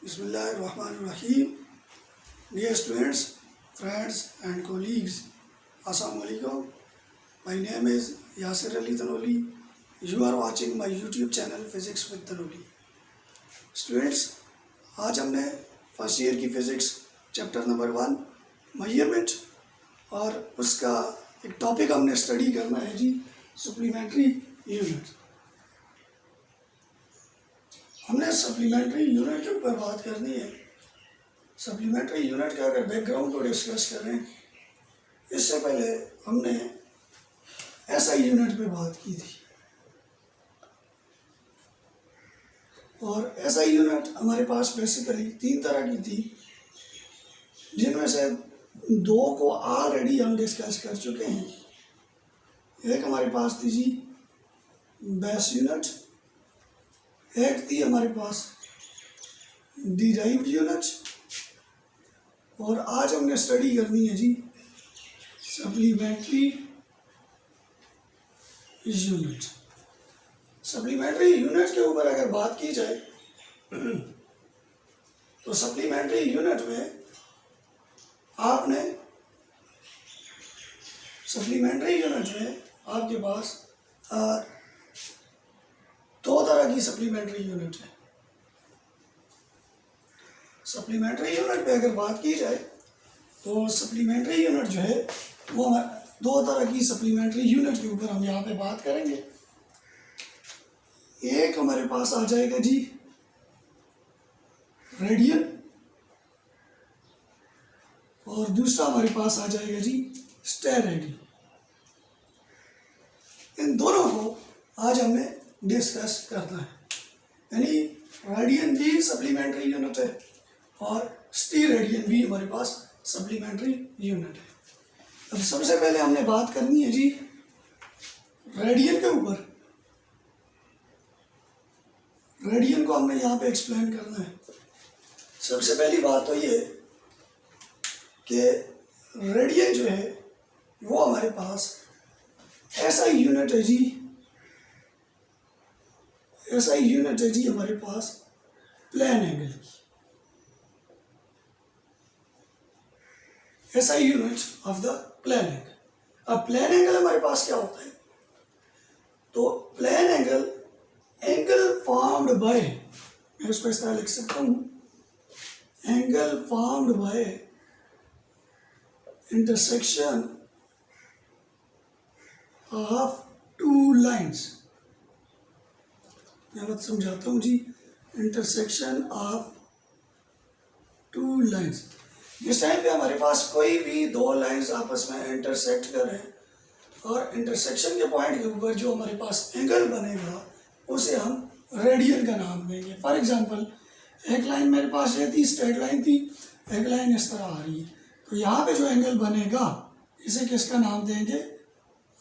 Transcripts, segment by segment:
Bismillahirrahmanirrahim. Dear students, friends and colleagues, Assalamu alaikum. My name is Yasir Ali Tanoli. You are watching my YouTube channel Physics with Tanoli. Students, आज हमने first year की physics chapter number 1 measurement और उसका एक topic हमने study करना है जी, supplementary unit. हमने सप्लीमेंट्री यूनिट के ऊपर बात करनी है। सप्लीमेंट्री यूनिट का अगर बैकग्राउंड को डिस्कस करें, इससे पहले हमने एसआई यूनिट पे बात की थी और एसआई यूनिट हमारे पास बेसिकली 3 तरह की थी, जिनमें से 2 को ऑलरेडी हम डिस्कस कर चुके हैं। एक हमारे पास थी जी बेस यूनिट, एक थी हमारे पास डिराइव्ड यूनिट, और आज हमने स्टडी करनी है जी सप्लीमेंट्री यूनिट। सप्लीमेंट्री यूनिट के ऊपर अगर बात की जाए तो सप्लीमेंट्री यूनिट में आपके पास 2 तरह की सप्लीमेंट्री यूनिट है। सप्लीमेंट्री यूनिट पे अगर बात की जाए तो सप्लीमेंट्री यूनिट जो है वो 2 तरह की सप्लीमेंट्री यूनिट के ऊपर हम यहाँ पे बात करेंगे। एक हमारे पास आ जाएगा जी रेडियन और दूसरा हमारे पास आ जाएगा जी स्टेरेडियन। इन दोनों को आज हमें डिस्कस करना है, यानी रेडियन भी सप्लीमेंट्री यूनिट है और स्टेरेडियन भी हमारे पास सप्लीमेंट्री यूनिट है। अब सबसे पहले हमने बात करनी है जी रेडियन के ऊपर। रेडियन को हमने यहाँ पे एक्सप्लेन करना है। सबसे पहली बात तो ये कि रेडियन जो है वो हमारे पास ऐसा यूनिट है जी, हमारे पास प्लेन एंगल की, ऐसा unit of the plane angle. अब प्लेन एंगल हमारे पास क्या होता है? तो प्लेन एंगल फॉर्म्ड बाय, मैं उसको इस तरह लिख सकता हूँ, angle formed by intersection of 2 lines. मैं बात समझाता हूँ जी, इंटरसेक्शन ऑफ 2 लाइन्स। जिस टाइम पे हमारे पास कोई भी 2 लाइन्स आपस में इंटरसेक्ट करें और इंटरसेक्शन के पॉइंट के ऊपर जो हमारे पास एंगल बनेगा उसे हम रेडियन का नाम देंगे। फॉर एग्जांपल, एक लाइन मेरे पास ये थी, स्ट्रेट लाइन थी, एक लाइन इस तरह आ रही है, तो यहाँ पे जो एंगल बनेगा इसे किसका नाम देंगे?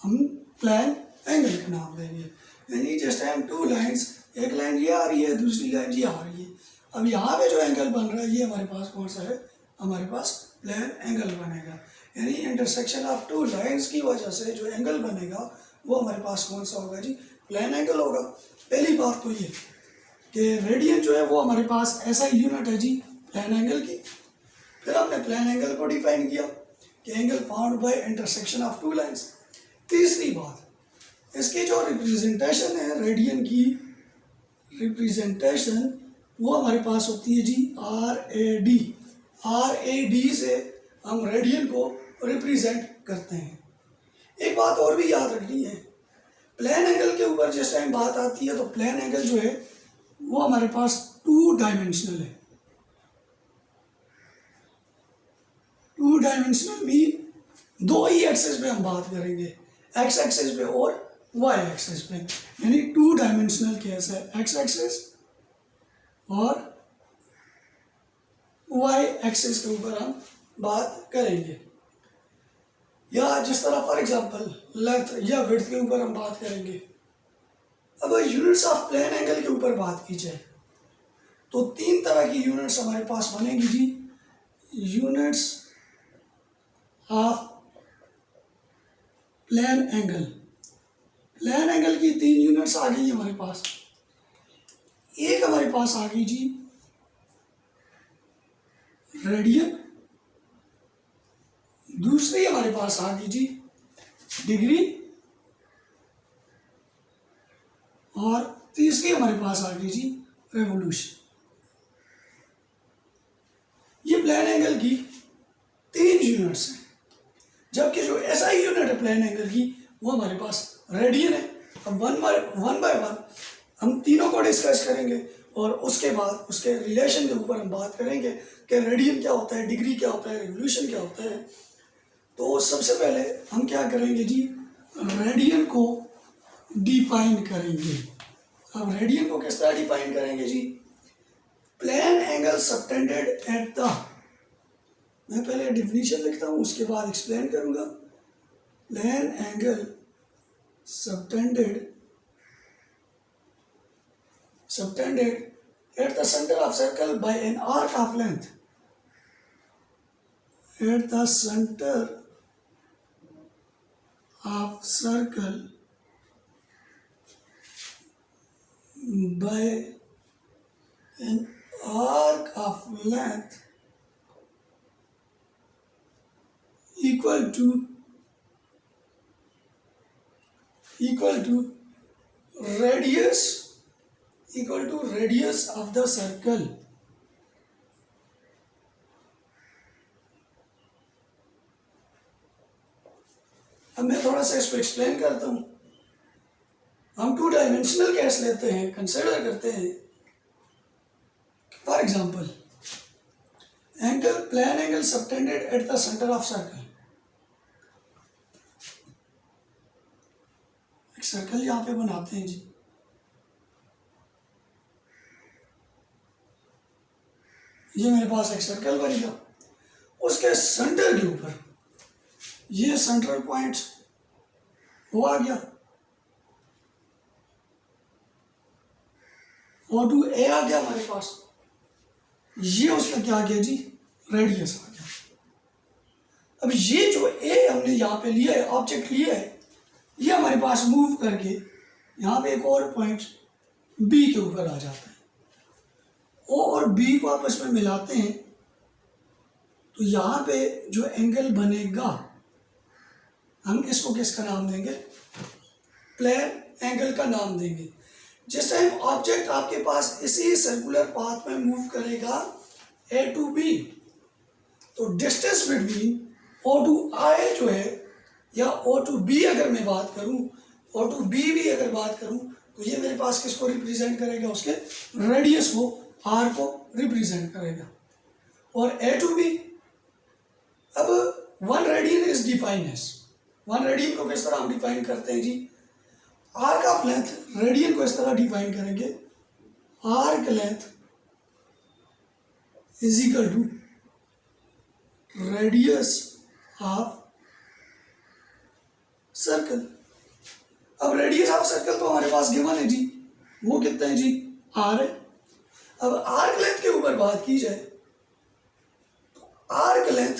हम प्लेन एंगल का नाम देंगे। यानी जिस टाइम 2 लाइन्स, एक लाइन ये आ रही है, दूसरी लाइन ये आ रही है, अब यहाँ पे जो एंगल बन रहा है ये हमारे पास कौन सा है? हमारे पास प्लेन एंगल बनेगा। यानी इंटरसेक्शन ऑफ 2 लाइन्स की वजह से जो एंगल बनेगा वो हमारे पास कौन सा होगा जी? प्लेन एंगल होगा। पहली बात तो ये कि रेडियन जो है वो हमारे पास ऐसा यूनिट है जी प्लेन एंगल की। फिर हमने प्लेन एंगल को डिफाइन किया कि angle found by intersection of 2 lines. तीसरी बात, इसकी जो रिप्रेजेंटेशन है, रेडियन की रिप्रेजेंटेशन वो हमारे पास होती है जी RAD से हम रेडियन को रिप्रेजेंट करते हैं। एक बात और भी याद रखनी है, प्लेन एंगल के ऊपर जिस टाइम बात आती है तो प्लेन एंगल जो है वो हमारे पास 2 डायमेंशनल है। 2 डायमेंशनल भी 2 ही एक्सेस पे हम बात करेंगे, एक्स एक्सेस पे और वाई एक्सेस पे। यानी 2 डायमेंशनल केस है, एक्स एक्सेस और वाई एक्सेस के ऊपर हम बात करेंगे। या जिस तरह फॉर एग्जांपल लेंथ या विड्थ के ऊपर हम बात करेंगे। अब यूनिट्स ऑफ प्लेन एंगल के ऊपर बात की जाए तो 3 तरह की यूनिट्स हमारे पास बनेगी जी। Units of plane angle, plane angle की 3 यूनिट्स आ गई हमारे पास। एक हमारे पास आ गई जी रेडियन, दूसरी हमारे पास आ गई जी डिग्री, और तीसरी हमारे पास आ गई जी रेवोल्यूशन। ये प्लेन एंगल की 3 यूनिट्स हैं, जबकि जो एसआई यूनिट है प्लेन एंगल की वो हमारे पास रेडियन है। अब वन बाय वन हम तीनों को डिस्कस करेंगे और उसके बाद उसके रिलेशन के ऊपर हम बात करेंगे कि रेडियन क्या होता है, डिग्री क्या होता है, रेवोल्यूशन क्या होता है। तो सबसे पहले हम क्या करेंगे जी, रेडियन को डिफाइन करेंगे। अब रेडियन को किस तरह डिफाइन करेंगे जी, plane angle subtended at the, मैं पहले डिफिनीशन लिखता हूँ उसके बाद एक्सप्लेन करूंगा। Plane angle subtended at the center of circle by an arc of length, at the center of circle by an arc of length equal to radius of the circle। अब मैं थोड़ा सा इसको एक्सप्लेन करता हूँ। हम 2 dimensional case लेते हैं, कंसिडर करते हैं। For example plane angle subtended at the centre of circle. एक सर्कल यहाँ पे बनाते हैं जी, ये मेरे पास एक सर्कल बन गया, उसके सेंटर के ऊपर ये सेंट्रल पॉइंट वो आ गया, O2 A आ गया हमारे पास, ये उसका क्या आ गया जी, रेडियस आ गया। अब ये जो A हमने यहाँ पे लिया है, ऑब्जेक्ट लिया है, ये हमारे पास मूव करके यहाँ पे एक और पॉइंट B के ऊपर आ जाता है। O और B को आपस में मिलाते हैं तो यहाँ पे जो एंगल बनेगा हम इसको किसका नाम देंगे, प्लेन एंगल का नाम देंगे। जिस टाइम ऑब्जेक्ट आपके पास इसी सर्कुलर पाथ में मूव करेगा A to B, तो distance between O to I जो है, या O to B अगर मैं बात करूं, O to B भी अगर बात करूं, तो ये मेरे पास किसको रिप्रेजेंट करेगा, उसके रेडियस को, R को रिप्रेजेंट करेगा। और A to B, अब 1 radian is defined as, 1 radian को किस तरह हम डिफाइन करते हैं जी, आर्क ऑफ लेंथ, रेडियन को इस तरह डिफाइन करेंगे, arc length is equal to radius of circle. अब रेडियस ऑफ सर्कल तो हमारे पास गिवन है जी, वो कितना है जी, R है। अब आर्क लेंथ के ऊपर बात की जाए तो आर्क लेंथ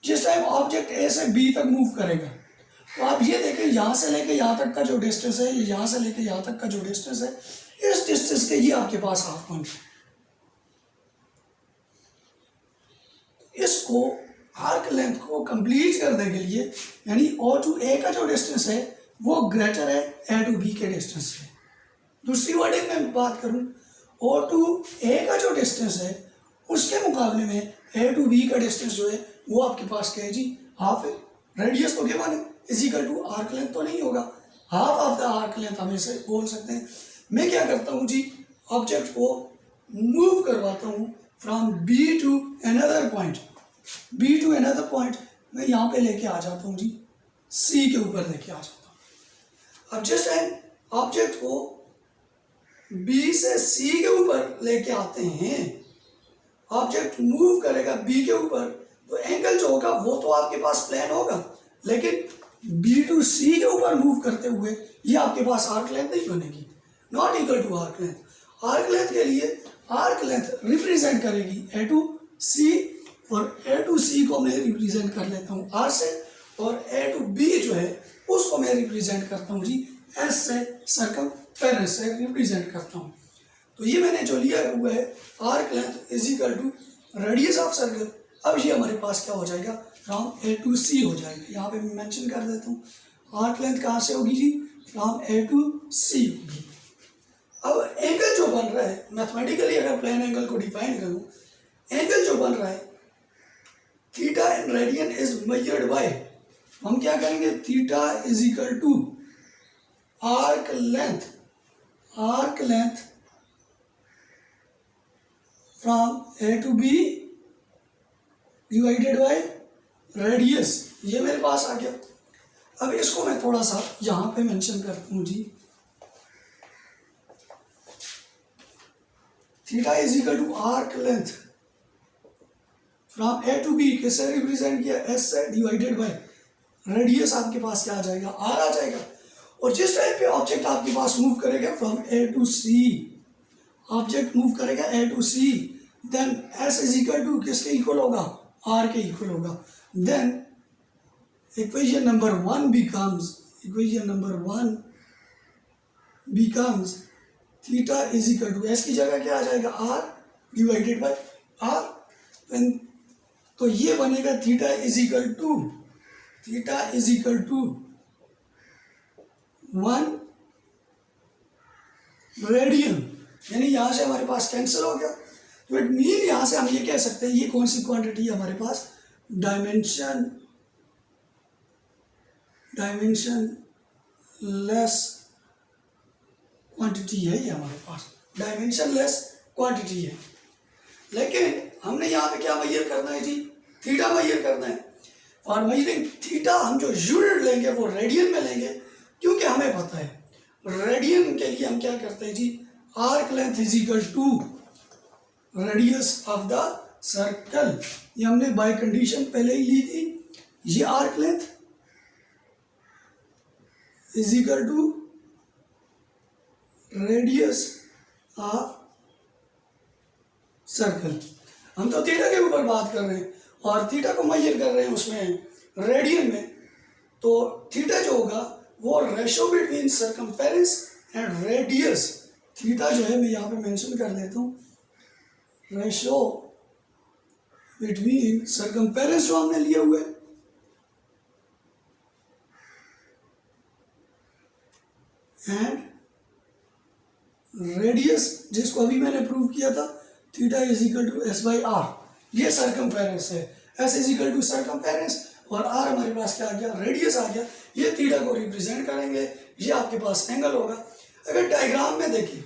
जिस टाइम ऑब्जेक्ट ए से बी तक मूव करेगा, तो आप ये देखें यहाँ से लेके यहाँ तक का जो डिस्टेंस है, यहाँ से लेके यहाँ तक का जो डिस्टेंस है, इस डिस्टेंस के ये आपके पास हाफ पॉइंट है। इसको आर्क लेंथ को कंप्लीट करने के लिए, यानी O to A का जो डिस्टेंस है वो ग्रेटर है A to B के डिस्टेंस से। दूसरी वर्डिंग में बात करूं, O to A का जो डिस्टेंस है उसके मुकाबले में A to B का डिस्टेंस जो है वो आपके पास क्या है जी, हाफ है। रेडियस तो गिवन है, is equal to arc length तो नहीं होगा, half of the arc length हम इसे बोल सकते हैं। मैं क्या करता हूँ जी, ऑब्जेक्ट को मूव करवाता हूँ from B to another point, B to another point, मैं यहाँ पे लेके आ जाता हूँ जी, C के ऊपर लेके आ जाता हूँ। अब जिस टाइम ऑब्जेक्ट को B से C के ऊपर लेके आते हैं, ऑब्जेक्ट मूव करेगा B के ऊपर, तो एंगल जो होगा वो तो आपके पास प्लेन होगा, लेकिन B to C के ऊपर मूव करते हुए ये आपके पास आर्क लेंथ नहीं बनेगी, not equal to arc length. Arc length के लिए आर्क लेंथ रिप्रेजेंट करेगी A to C, और A to C को मैं रिप्रेजेंट कर लेता हूँ R से, और A to B जो है उसको मैं रिप्रेजेंट करता हूँ जी S से, सर्कमफेरेंस से रिप्रेजेंट करता हूँ। तो ये मैंने जो लिया हुआ है, arc length is equal to radius of circle. अब ये हमारे पास क्या हो जाएगा, फ्रॉम ए टू सी हो जाएगा। यहाँ पे मैं मेंशन कर देता हूँ, आर्क लेंथ कहाँ से होगी जी, फ्रॉम ए टू सी होगी। अब एंगल जो बन रहा है मैथमेटिकली, अगर प्लेन एंगल को डिफाइन करूँ, एंगल जो बन रहा है theta in radian is measured by, हम क्या करेंगे, theta is equal to arc length from A to B divided by radius. ये मेरे पास आ गया। अब इसको मैं थोड़ा सा यहाँ पे मेंशन करता हूँ जी, theta is equal to arc length from A to B, किससे रिप्रेजेंट किया, एस से, डिवाइडेड बाय रेडियस। आपके पास क्या आ जाएगा, आर आ जाएगा। और जिस टाइप पे ऑब्जेक्ट आपके पास मूव करेगा from A to C, object move करेगा A to C, then S is equal to किसके इक्वल होगा, आर के इक्वल होगा। Then equation number one becomes theta is equal to, S की जगह क्या आ जाएगा, आर डिवाइडेड बाय आर। तो ये बनेगा theta is equal to 1 radian, यानी यहां से हमारे पास कैंसिल हो गया। तो इट मीन यहां से हम ये कह सकते हैं, ये कौन सी क्वांटिटी है हमारे पास, डायमेंशन लेस क्वांटिटी है ये हमारे पास, डायमेंशन लेस क्वांटिटी है। लेकिन हमने यहाँ पे क्या मेजर करना है जी, थीटा मेजर करना है। और मेजरिंग थीटा हम जो यूनिट लेंगे वो रेडियन में लेंगे, क्योंकि हमें पता है रेडियन के लिए हम क्या करते हैं जी, arc length is equal to radius of the circle. ये हमने बाय कंडीशन पहले ही ली थी। ये arc length is equal to radius of circle. हम तो थीटा के ऊपर बात कर रहे हैं और थीटा को मेजर कर रहे हैं उसमें रेडियन में। तो थीटा जो होगा वो ratio between circumference and radius, theta जो है मैं यहाँ पे मेंशन कर देता हूँ, रेशो बिटवीन सर्कमफेरेंस जो हमने लिए हुए एंड रेडियस, जिसको अभी मैंने प्रूव किया था, theta is equal to S by R. ये सर्कमफेरेंस है, S is equal to circumference और आर हमारे पास क्या आ गया, रेडियस आ गया। ये थीटा को रिप्रेजेंट करेंगे, ये आपके पास एंगल होगा। अगर डायग्राम में देखिए,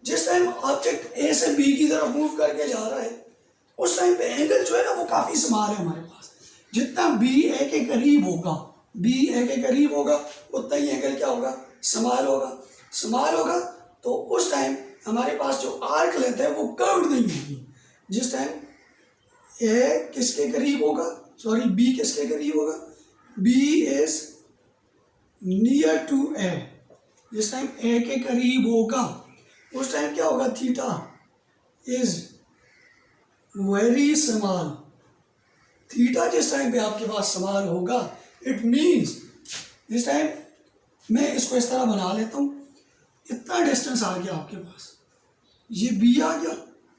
जिस टाइम ऑब्जेक्ट ए से बी की तरफ मूव करके जा रहा है उस टाइम पे एंगल जो है ना वो काफ़ी स्मॉल है हमारे पास। जितना बी ए के करीब होगा उतना ही एंगल क्या होगा, स्मॉल होगा। तो उस टाइम हमारे पास जो आर्क लेंथ है वो कर्व्ड नहीं होगी। जिस टाइम ए किसके करीब होगा, सॉरी बी किसके करीब होगा, बी इज नियर टू ए, जिस टाइम ए के करीब होगा उस टाइम क्या होगा, theta is very small. Theta जिस टाइम पे आपके पास स्मॉल होगा, इट मीन्स जिस टाइम, मैं इसको इस तरह बना लेता हूँ, इतना डिस्टेंस आ गया आपके पास, ये बी आ गया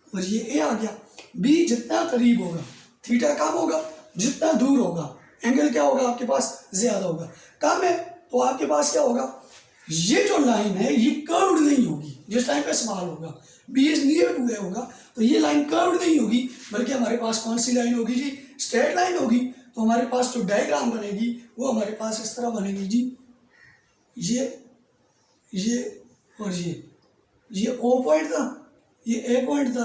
और ये ए आ गया। बी जितना करीब होगा थीटा कम होगा, जितना दूर होगा एंगल क्या होगा आपके पास, ज़्यादा होगा। कम है तो आपके पास क्या होगा, ये जो लाइन है ये कर्व्ड नहीं होगी जिस टाइम पे स्मॉल होगा। बी इज नियर टू ए होगा तो ये लाइन कर्व्ड नहीं होगी, बल्कि हमारे पास कौन सी लाइन होगी जी, स्ट्रेट लाइन होगी। तो हमारे पास जो डायग्राम बनेगी वो हमारे पास इस तरह बनेगी जी, ये और ये ओ पॉइंट था, ये ए पॉइंट था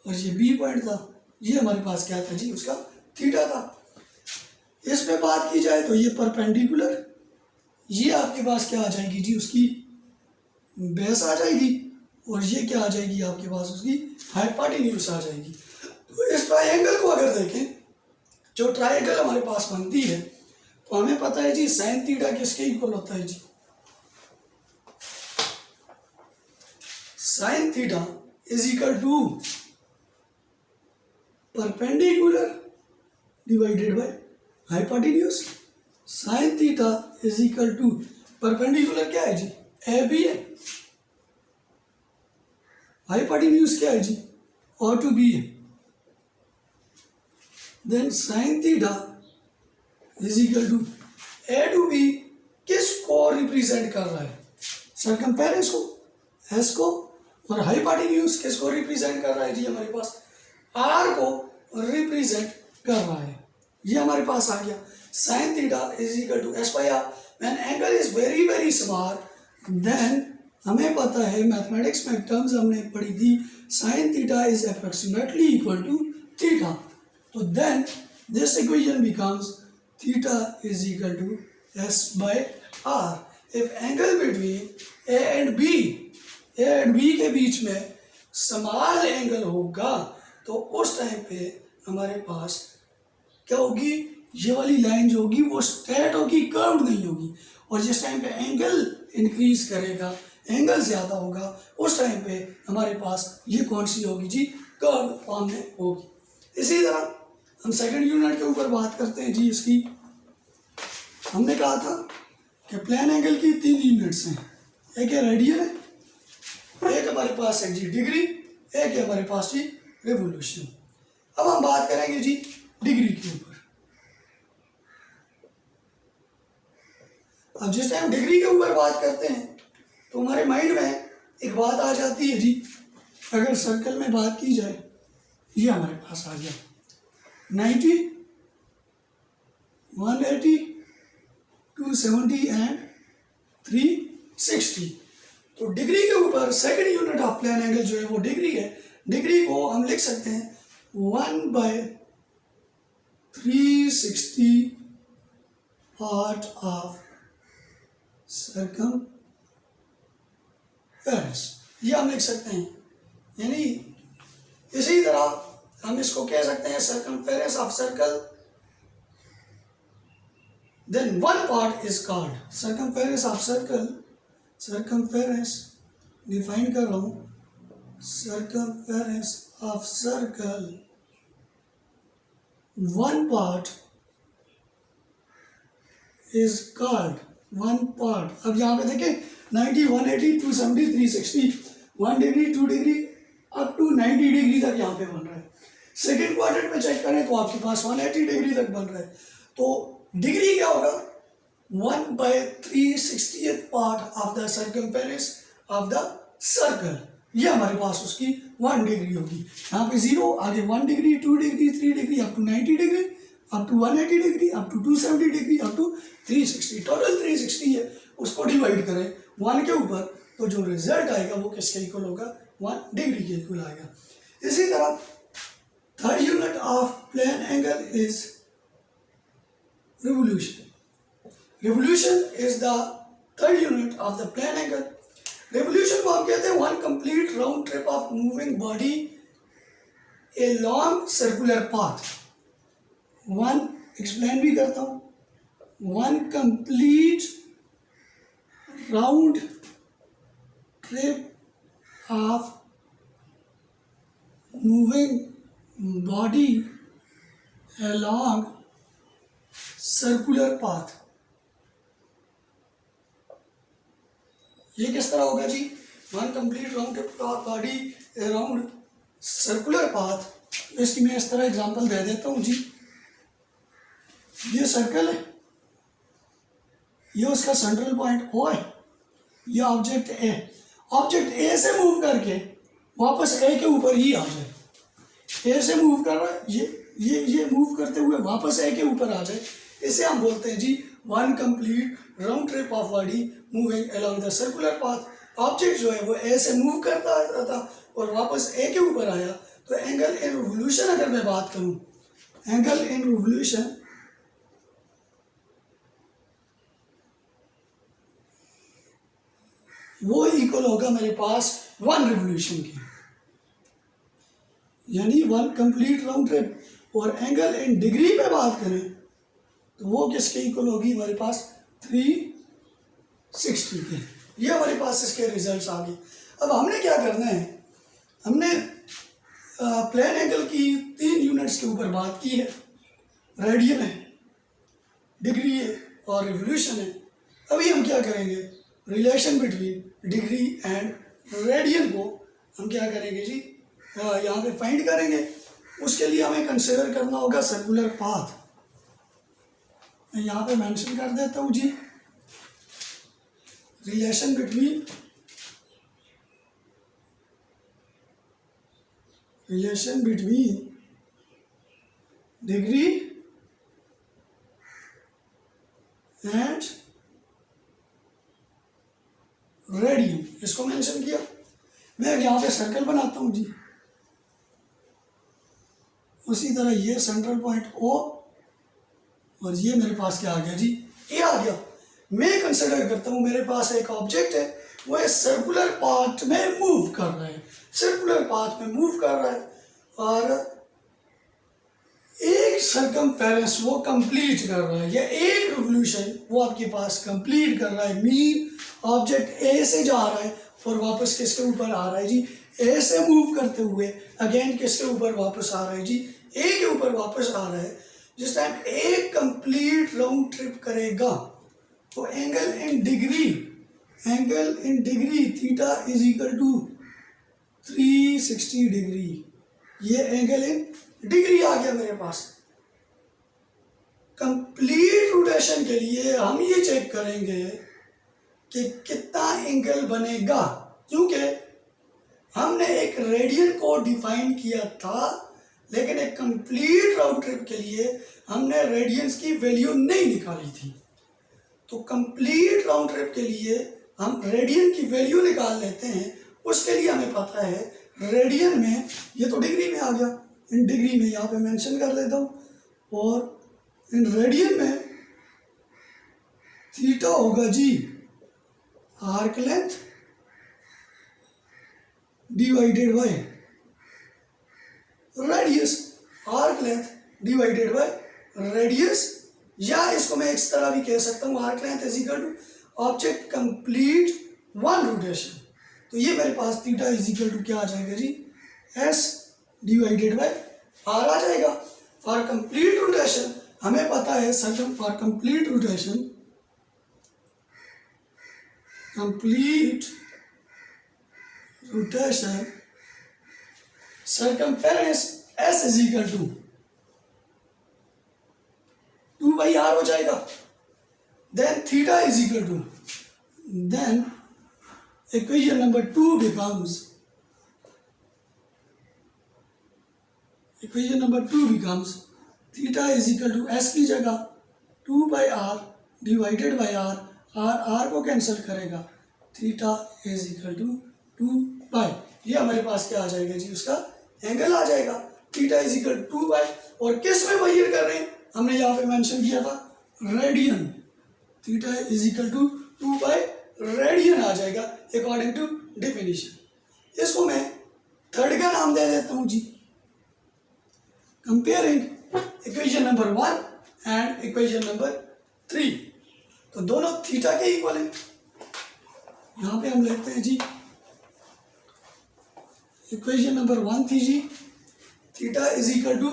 और ये बी पॉइंट था। ये हमारे पास क्या था जी, उसका थीटा था। इस पे बात की जाए तो ये परपेंडिकुलर, ये आपके पास क्या आ जाएगी जी, उसकी बेस आ जाएगी और ये क्या आ जाएगी आपके पास, उसकी हाइपोटेन्यूज आ जाएगी। तो इस ट्रायंगल को अगर देखें, जो ट्रायंगल हमारे पास बनती है तो हमें पता है जी साइन थीटा किसके इक्वल होता है जी, sine theta is equal to perpendicular divided by hypotenuse. Sine theta is equal to perpendicular क्या है जी, ए बी है, हाइपोटेन्यूज क्या है जी, ओ टू बी है। Then sine theta is equal to A to B किसको रिप्रेजेंट कर रहा है? सर्कमफेरेंस को, एस को, और हाइपोटेन्यूज किसको रिप्रेजेंट कर रहा है जी? हमारे पास आर को रिप्रेजेंट कर रहा है। ये हमारे पास आ गया sine theta is equal to S by R. When angle is very very small then हमें पता है मैथमेटिक्स में टर्म्स हमने पढ़ी थी, sine theta is approximately equal to theta. तो then this equation becomes theta is equal to S by R. If angle between A and B के बीच में स्मॉल एंगल होगा तो उस टाइम पे हमारे पास क्या होगी? ये वाली लाइन जो होगी वो स्ट्रेट होगी, कर्व्ड नहीं होगी। और जिस टाइम पे एंगल इंक्रीज करेगा, एंगल ज़्यादा होगा, उस टाइम पे हमारे पास ये कौन सी होगी जी? कर्व फॉर्म में होगी। इसी तरह हम सेकंड यूनिट के ऊपर बात करते हैं जी। इसकी हमने कहा था कि प्लेन एंगल की 3 यूनिट्स हैं। एक है रेडियन है, एक हमारे पास है जी डिग्री, एक है हमारे पास जी रेवोल्यूशन। अब हम बात करेंगे जी डिग्री के ऊपर। अब जिस टाइम डिग्री के ऊपर बात करते हैं तो हमारे माइंड में एक बात आ जाती है जी, अगर सर्कल में बात की जाए, ये हमारे पास आ गया 90, 180, 270 एंड 360। तो डिग्री के ऊपर second unit of plane angle जो है वो डिग्री है। डिग्री को हम लिख सकते हैं 1/360 पार्ट ऑफ सर्कमफेरेंस, ये हम लिख सकते हैं। यानी इसी तरह हम इसको कह सकते हैं circumference of circle, then one part is called circumference of circle. Circumference define कर रहा हूं, circumference of circle, one part is called one part। अब यहाँ पे देखिए 90, 180, 270, 360, 1 degree, 2 degree up to 90 degree तक यहाँ पे बन रहा है। सेकेंड क्वाड्रेंट में चेक करें तो आपके पास 180 डिग्री तक बन रहा है। तो डिग्री क्या होगा? 1/360th part of the circumference of the circle. ये हमारे पास उसकी 1 डिग्री होगी। यहाँ पे 0, आगे 1 degree, 2 degree, 3 degree, up to 90 degree, up to 180 degree, up to 270 degree, up to 360। Total 360 है, उसको डिवाइड करें 1 के ऊपर तो जो रिजल्ट आएगा वो किसके इक्वल होगा? 1 डिग्री के इक्वल आएगा। इसी तरह third unit of plane angle is revolution. Revolution is the third unit of the plane angle. Revolution को हम कहते हैं 1 complete round trip of moving body along circular path. 1 explain भी करता हूं, 1 complete round trip of moving body along circular path. ये किस तरह होगा जी? 1 complete round trip of body around circular path. इसकी मैं इस तरह एग्जांपल दे देता हूँ जी। ये सर्कल है, ये उसका सेंट्रल पॉइंट O है, ये ऑब्जेक्ट ए। ऑब्जेक्ट ए से मूव करके वापस ए के ऊपर ही आ जाए। ए से मूव कर रहा है, ये मूव करते हुए वापस ए के ऊपर आ जाए, इसे हम बोलते हैं जी 1 complete round trip of body moving along the circular path. Object जो है वो ए से मूव करता था और वापस ए के ऊपर आया। तो एंगल इन रिवोल्यूशन अगर मैं बात करूं, एंगल इन रिवोल्यूशन वो इक्वल होगा मेरे पास 1 रिवोल्यूशन की, यानी 1 कंप्लीट राउंड ट्रिप। और एंगल इन डिग्री पे बात करें तो वो किसके इक्वल होगी? हमारे पास 360 के। ये हमारे पास इसके रिजल्ट्स आ गए। अब हमने क्या करना है, हमने प्लेन एंगल की 3 यूनिट्स के ऊपर बात की है, रेडियन है, डिग्री है और रिवोल्यूशन है। अभी हम क्या करेंगे, relation between degree and radian को हम क्या करेंगे जी, यहाँ पे फाइंड करेंगे। उसके लिए हमें कंसिडर करना होगा सर्कुलर पाथ। मैं यहाँ पे मेंशन कर देता हूँ जी, relation between degree and radian, इसको मेंशन किया। मैं यहाँ पे सर्कल बनाता हूँ जी, उसी तरह ये सेंट्रल पॉइंट ओ, और ये मेरे पास क्या आ गया जी, ए आ गया। मैं कंसिडर करता हूँ मेरे पास एक ऑब्जेक्ट है, वो एक सर्कुलर पाथ में मूव कर रहा है, सर्कुलर पाथ में मूव कर रहा है, और एक सरकमफेरेंस वो कंप्लीट कर रहा है, या एक रिवोल्यूशन वो आपके पास कंप्लीट कर रहा है। मीन ऑब्जेक्ट ए से जा रहा है और वापस किसके ऊपर आ रहा है जी, ए से मूव करते हुए अगेन किसके ऊपर वापस आ रहा है जी, ए के ऊपर वापस आ रहा है। जिस time a complete round trip करेगा तो angle in degree theta is equal to 360 degree, ये एंगल इन डिग्री आ गया मेरे पास। कंप्लीट रोटेशन के लिए हम ये चेक करेंगे कि कितना एंगल बनेगा, क्योंकि हमने एक रेडियन को डिफाइन किया था, लेकिन एक कंप्लीट राउंड ट्रिप के लिए हमने रेडियंस की वैल्यू नहीं निकाली थी। तो कंप्लीट राउंड ट्रिप के लिए हम रेडियन की वैल्यू निकाल लेते हैं। उसके लिए हमें पता है रेडियन में, ये तो डिग्री में आ गया, इन डिग्री में यहाँ पे मेंशन कर देता हूँ, और इन रेडियन में थीटा होगा जी arc length divided by radius, arc length divided by radius, या इसको मैं इस तरह भी कह सकता हूँ arc length is equal to object complete one rotation. तो ये मेरे पास थीटा इज इक्वल टू क्या आ जाएगा जी, एस डिवाइडेड बाय आर आ जाएगा। फॉर कंप्लीट रोटेशन हमें पता है for complete rotation circumference s is equal to 2 by r हो जाएगा। then theta is equal to, then equation number 2 becomes theta is equal to s की जगह 2 by r divided by r को cancel करेगा, theta is equal to 2 by, ये हमारे पास क्या आ जाएगा जी, उसका एंगल आ जाएगा। थीटा इज इक्वल 2 बाय, और किस में मेजर कर रहे हैं, हमने यहाँ पे मेंशन किया था radian, theta is equal to 2 by radian आ जाएगा अकॉर्डिंग टू डेफिनेशन। इसको मैं थर्ड का नाम दे देता हूँ जी, comparing equation number 1 and equation number 3। तो दोनों थीटा के इक्वल है। यहाँ पे हम लेते हैं जी इक्वेशन नंबर 1 थी जी, theta is equal to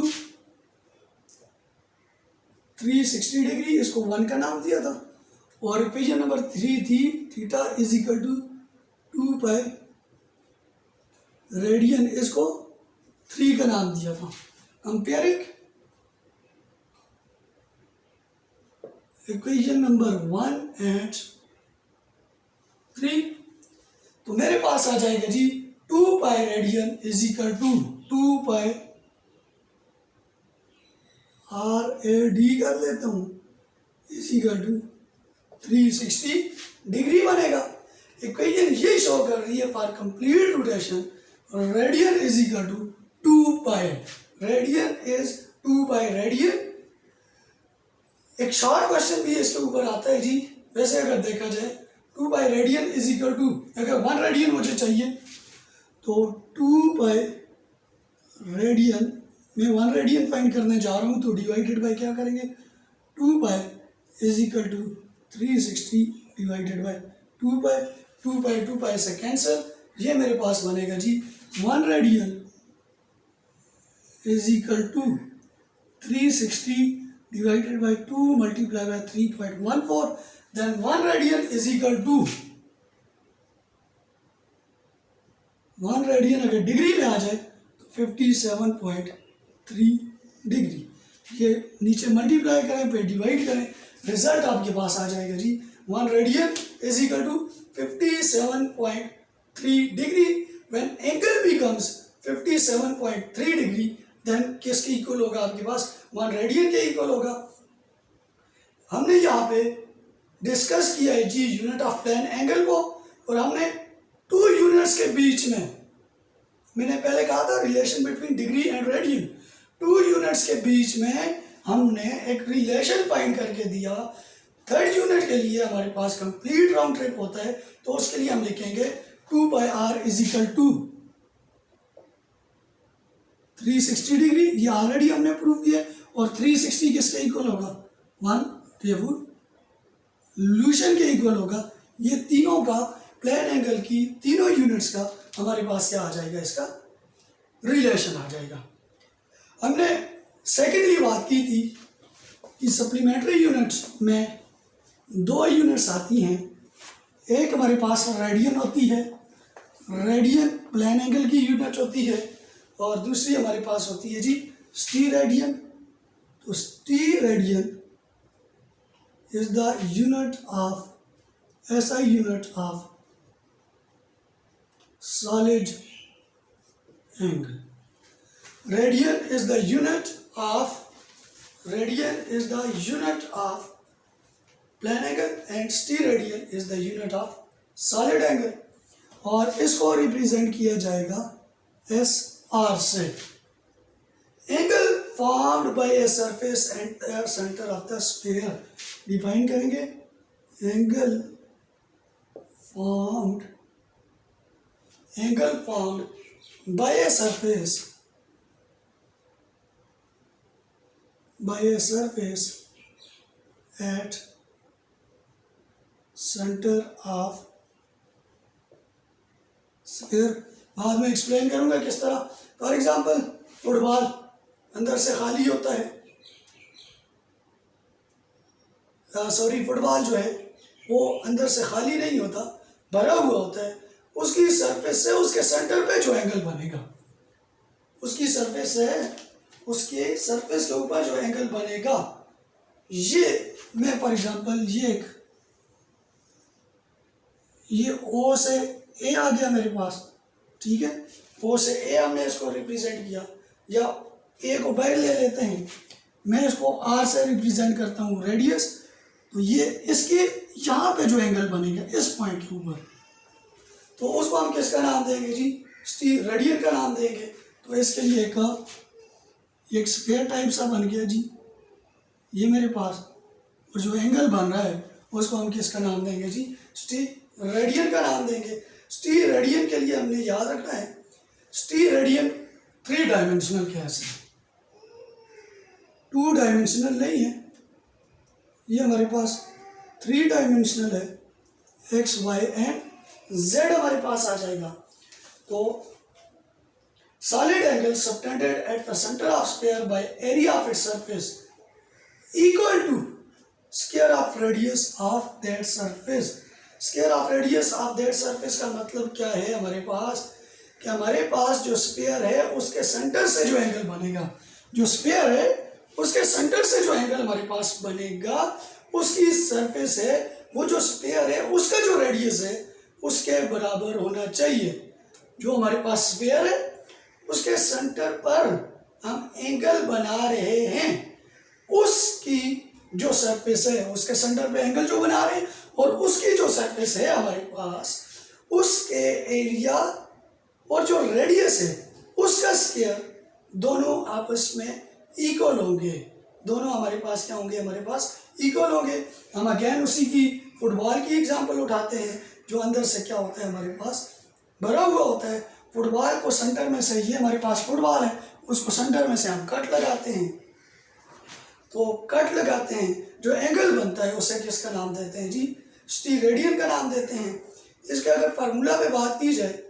360 degree, इसको 1 का नाम दिया था। और इक्वेशन नंबर 3 थी theta is equal to 2 by radian, इसको 3 का नाम दिया था। कंपेयरिंग इक्वेशन नंबर 1 एंड 3, तो मेरे पास आ जाएगा जी 2 pi radian is equal to 2 pi R A D कर लेता हूँ इज इक्वल टू 360 डिग्री बनेगा। इक्वेशन ये शो कर रही है for complete rotation radian is equal to 2 pi, radian is 2 pi radian. एक शॉर्ट क्वेश्चन भी इसके ऊपर आता है जी, वैसे अगर देखा जाए 2 pi radian is equal to, अगर 1 रेडियन मुझे चाहिए तो 2 पाई रेडियन में 1 रेडियन फाइंड करने जा रहा हूँ, तो डिवाइडेड बाय क्या करेंगे, 2 pi is equal to 360 divided by 2 pi, 2 pi से कैंसिल, ये मेरे पास बनेगा जी 1 radian is equal to 360 divided by 2 multiplied by 3.14, then 1 radian is equal to 1 radian अगर डिग्री में आ जाए तो 57.8 डिग्री। ये नीचे मल्टीप्लाई करें फिर डिवाइड करें, रिजल्ट आपके पास आ जाएगा जी 1 radian is equal to 57.3 degree. When angle becomes 57.3 degree then किसके इक्वल होगा आपके पास, 1 रेडियन के इक्वल होगा। हमने यहाँ पे डिस्कस किया है जी यूनिट ऑफ प्लेन एंगल को, और हमने 2 यूनिट्स के बीच में, मैंने पहले कहा था relation between degree and radian, 2 units के बीच में हमने एक रिलेशन फाइंड करके दिया। 3rd यूनिट के लिए हमारे पास कंप्लीट राउंड ट्रिप होता है, तो उसके लिए हम लिखेंगे 2/r is equal to 360 degree. ये ऑलरेडी हमने प्रूव किया, और 360 किसके इक्वल होगा, 1 रेवोल्यूशन के इक्वल होगा। ये तीनों का प्लेन एंगल की तीनों यूनिट्स का हमारे पास क्या आ जाएगा, इसका रिलेशन आ जाएगा। हमने सेकेंडली बात की थी कि सप्लीमेंट्री यूनिट्स में 2 यूनिट्स आती हैं। एक हमारे पास रेडियन होती है, रेडियन प्लेन एंगल की यूनिट होती है, और दूसरी हमारे पास होती है जी स्टीरेडियन। तो स्टीरेडियन is the unit of SI unit of solid angle. Radian is the unit of plane angle and steradian is the unit of solid angle, और इसको रिप्रेजेंट किया जाएगा SR से। Angle formed by a surface and the center of the sphere define करेंगे। Angle formed by a surface at center of sphere। बाद में explain करूंगा किस तरह। फॉर एग्जांपल फुटबॉल अंदर से खाली होता है, फुटबॉल जो है वो अंदर से खाली नहीं होता, भरा हुआ होता है। उसकी सरफेस से उसके सेंटर पे जो एंगल बनेगा, उसके सरफेस के ऊपर जो एंगल बनेगा, ये मैं फॉर एग्जांपल ये O से A आ गया मेरे पास, ठीक है। O से A हमने इसको रिप्रेजेंट किया, या A को बाहर ले लेते हैं, मैं इसको R से रिप्रेजेंट करता हूँ रेडियस। तो ये इसके यहाँ पे जो एंगल बनेगा इस पॉइंट के ऊपर, तो उसको हम किसका नाम देंगे जी, रेडियन का नाम देंगे। तो इसके लिए एक स्क्वायर टाइप सा बन गया जी ये मेरे पास, और जो एंगल बन रहा है उसको हम किसका नाम देंगे जी, रेडियन का नाम देंगे। रेडियन के लिए हमने याद रखना है, रेडियन 3 डायमेंशनल कैसे, 2 डायमेंशनल नहीं है, ये हमारे पास 3 डायमेंशनल है। एक्स वाई एंड जेड हमारे पास आ जाएगा। तो solid angle subtended at the centre of sphere by area of its surface equal to square of radius of that surface. Square of radius of that surface का मतलब क्या है हमारे पास, कि हमारे पास जो स्फीयर है उसके सेंटर से जो एंगल बनेगा, जो स्फीयर है उसके सेंटर से जो एंगल हमारे पास बनेगा, उसकी सरफेस है, वो जो स्फीयर है उसका जो रेडियस है उसके बराबर होना चाहिए। जो हमारे पास स्फीयर है उसके सेंटर पर हम एंगल बना रहे हैं, उसकी जो सरफेस है, उसके सेंटर पे एंगल जो बना रहे हैं, और उसकी जो सरफेस है हमारे पास, उसके एरिया और जो रेडियस है उसका स्क्वायर दोनों आपस में इक्वल होंगे। दोनों हमारे पास क्या होंगे, हमारे पास इक्वल होंगे। हम अगेन उसी की फुटबॉल की एग्जांपल उठाते हैं, जो अंदर से क्या होता है हमारे पास भरा हुआ होता है। फुटबॉल को सेंटर में से, ये हमारे पास फुटबॉल है, उसको सेंटर में से हम कट लगाते हैं। तो कट लगाते हैं, जो एंगल बनता है उसे किसका नाम देते हैं जी, स्टीरेडियन का नाम देते हैं। इसके अगर फार्मूला पे बात की जाए,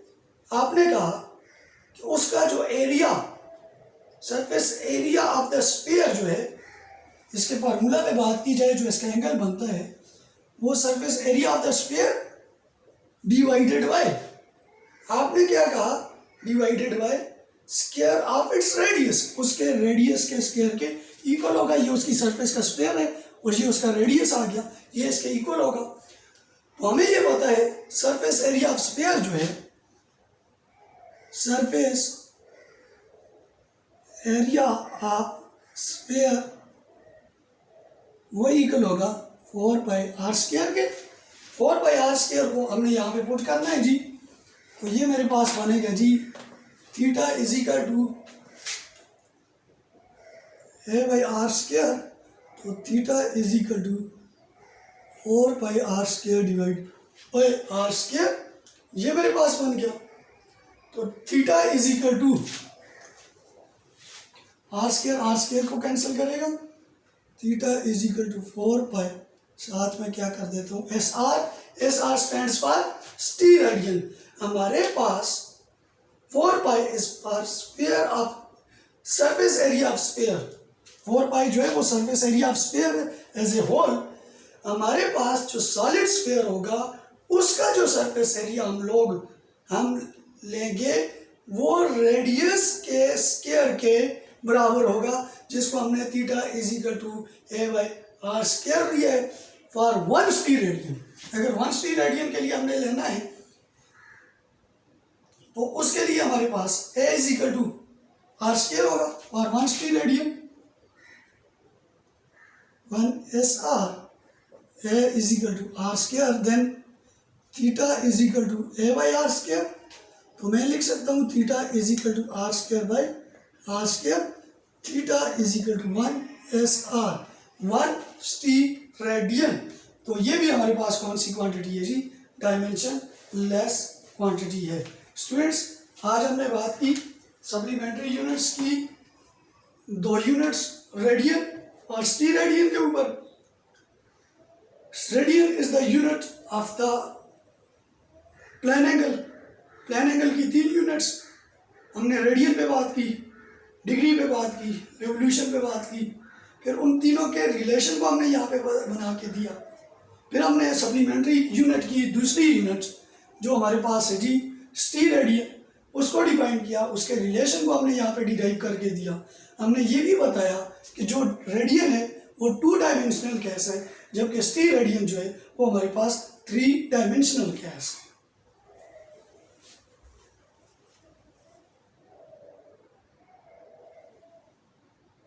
आपने कहा कि उसका जो area, surface area of the sphere जो है, इसके फार्मूला पे बात की जाए, जो इसका एंगल बनता है वो surface area of the sphere divided by, आपने क्या कहा, divided by square of its radius, उसके रेडियस के स्क्वायर के इक्वल होगा। ये उसकी सरफेस का स्क्वायर है और ये उसका रेडियस आ गया, ये इसके इक्वल होगा। तो हमें ये पता है सरफेस एरिया ऑफ स्फीयर जो है, सरफेस एरिया ऑफ स्फीयर वो इक्वल होगा 4πr² के। 4πr² को हमने यहाँ पे पुट करना है जी। तो ये मेरे पास बनेगा जी theta is equal to a/r²। तो theta is equal to 4πr² divide by r², ये मेरे पास बन गया। तो theta is equal to r² को कैंसिल करेगा, थीटा इज इक्वल टू 4π, साथ में क्या कर देता हूँ SR स्टैंड्स फॉर स्टीरेडियन। हमारे पास 4π is for sphere of surface area of sphere. 4π जो है वो surface area of sphere as a whole. हमारे पास जो सॉलिड स्फीयर होगा उसका जो सरफेस एरिया हम लेंगे वो रेडियस के स्क्वायर के बराबर होगा, जिसको हमने theta is equal to a/r² लिया है फॉर 1 स्टीरेडियन। अगर 1 स्टीरेडियन के लिए हमने लेना है तो उसके लिए हमारे पास a is equal to r² होगा for 1 steradian, 1 SR, a is equal to r², then theta is equal to a/r²। तो मैं लिख सकता हूँ theta is equal to r²/r², theta is equal to 1 SR, 1 steradian. तो ये भी हमारे पास कौन सी क्वांटिटी है जी, डायमेंशन लेस क्वांटिटी है। स्टूडेंट्स, आज हमने बात की सप्लीमेंट्री यूनिट्स की, 2 यूनिट्स रेडियन और स्टीरेडियन के ऊपर। Radian is the unit of the plane angle. Plane angle की 3 यूनिट्स, हमने रेडियन पे बात की, डिग्री पे बात की, रेवोल्यूशन पे बात की, फिर उन तीनों के रिलेशन को हमने यहाँ पे बना के दिया। फिर हमने सप्लीमेंट्री यूनिट की दूसरी यूनिट जो हमारे पास है जी स्टीरेडियन, उसको डिफाइन किया, उसके रिलेशन को हमने यहाँ पे डिराइव करके दिया। हमने ये भी बताया कि जो रेडियन है वो 2 डायमेंशनल केस है, जबकि स्टीरेडियन जो है वो हमारे पास 3 डायमेंशनल केस है।